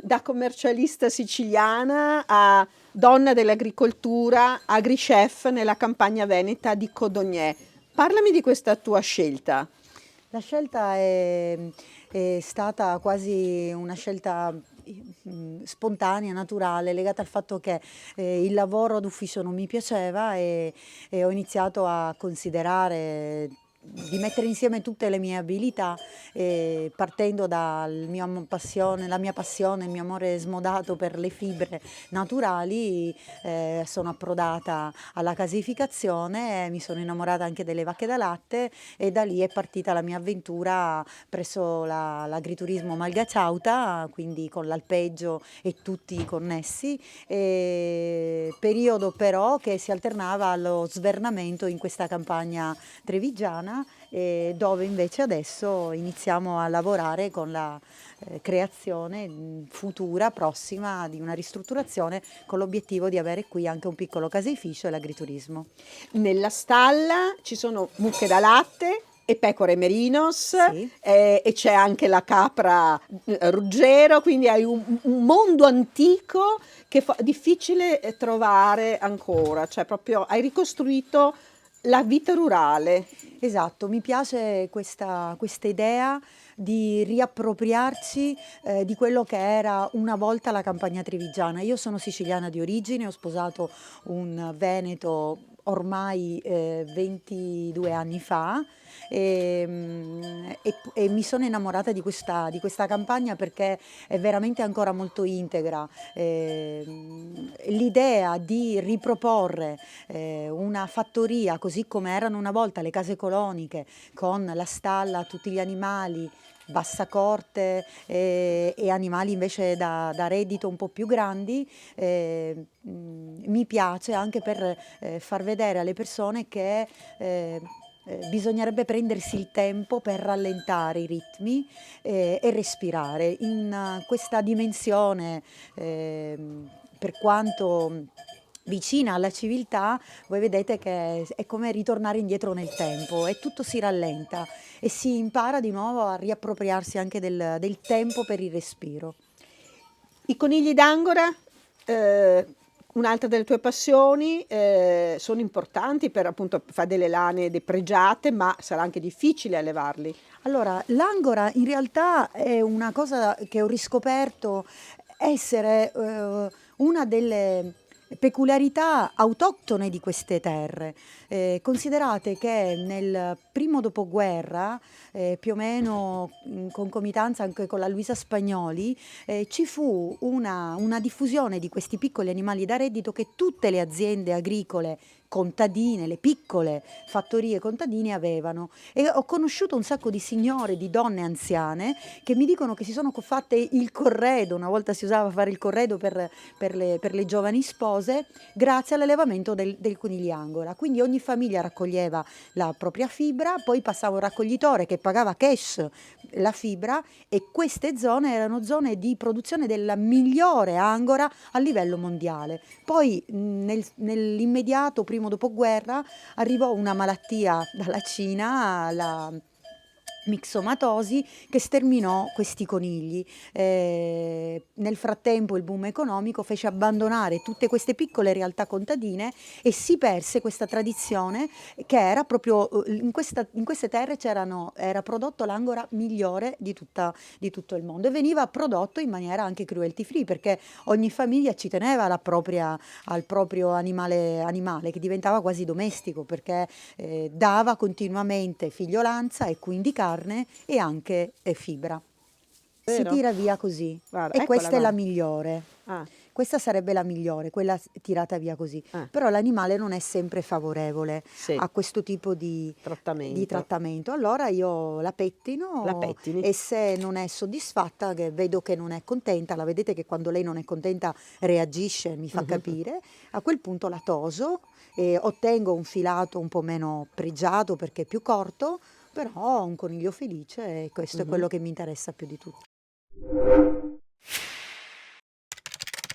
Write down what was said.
da commercialista siciliana a donna dell'agricoltura, agri-chef nella campagna veneta di Codognè. Parlami di questa tua scelta. La scelta è stata quasi una scelta spontanea, naturale, legata al fatto che il lavoro d'ufficio non mi piaceva e ho iniziato a considerare di mettere insieme tutte le mie abilità, partendo la mia passione, il mio amore smodato per le fibre naturali. Sono approdata alla casificazione, mi sono innamorata anche delle vacche da latte e da lì è partita la mia avventura presso l'agriturismo Malgacauta, quindi con l'alpeggio e tutti i connessi, periodo però che si alternava allo svernamento in questa campagna trevigiana, dove invece adesso iniziamo a lavorare con la creazione futura, prossima, di una ristrutturazione con l'obiettivo di avere qui anche un piccolo caseificio e l'agriturismo. Nella stalla ci sono mucche da latte e pecore merinos, Sì. e c'è anche la capra Ruggero, quindi hai un mondo antico che è difficile trovare ancora, cioè proprio hai ricostruito la vita rurale. Esatto, mi piace questa idea di riappropriarci di quello che era una volta la campagna trevigiana. Io sono siciliana di origine, ho sposato un veneto ormai 22 anni fa e mi sono innamorata di questa campagna perché è veramente ancora molto integra. L'idea di riproporre una fattoria così come erano una volta le case coloniche, con la stalla, tutti gli animali, bassacorte e animali invece da reddito un po' più grandi, mi piace anche per far vedere alle persone che bisognerebbe prendersi il tempo per rallentare i ritmi e respirare. In questa dimensione, per quanto vicina alla civiltà, voi vedete che è come ritornare indietro nel tempo e tutto si rallenta e si impara di nuovo a riappropriarsi anche del tempo per il respiro. I conigli d'Angora, un'altra delle tue passioni, sono importanti per appunto fare delle lane pregiate, ma sarà anche difficile allevarli. Allora, l'Angora in realtà è una cosa che ho riscoperto essere una delle peculiarità autoctone di queste terre. Considerate che nel primo dopoguerra, più o meno in concomitanza anche con la Luisa Spagnoli, ci fu una diffusione di questi piccoli animali da reddito che tutte le aziende agricole contadine, le piccole fattorie contadine avevano, e ho conosciuto un sacco di signore, di donne anziane che mi dicono che si sono fatte il corredo, una volta si usava fare il corredo per le giovani spose, grazie all'allevamento del coniglio Angora. Quindi ogni famiglia raccoglieva la propria fibra, poi passava un raccoglitore che pagava cash la fibra e queste zone erano zone di produzione della migliore Angora a livello mondiale. Poi nell'immediato primo dopoguerra arrivò una malattia dalla Cina, la mixomatosi, che sterminò questi conigli. Nel frattempo il boom economico fece abbandonare tutte queste piccole realtà contadine e si perse questa tradizione che era proprio in queste terre era prodotto l'angora migliore di tutto il mondo e veniva prodotto in maniera anche cruelty free perché ogni famiglia ci teneva al proprio animale che diventava quasi domestico perché dava continuamente figliolanza e quindi carne e anche fibra. Si Vero? tira via così Guarda, e eccola, questa è la guarda. migliore. Ah, Questa sarebbe la migliore, quella tirata via così. ah, Però l'animale non è sempre favorevole sì, a questo tipo di trattamento. trattamento. Allora io la La pettino pettini. e se non è soddisfatta, che vedo che non è contenta, la vedete che quando lei non è contenta reagisce, mi fa capire, a quel punto la toso e ottengo un filato un po' meno pregiato perché è più corto, però ho un coniglio felice e questo è Mhm. quello che mi interessa più di tutto.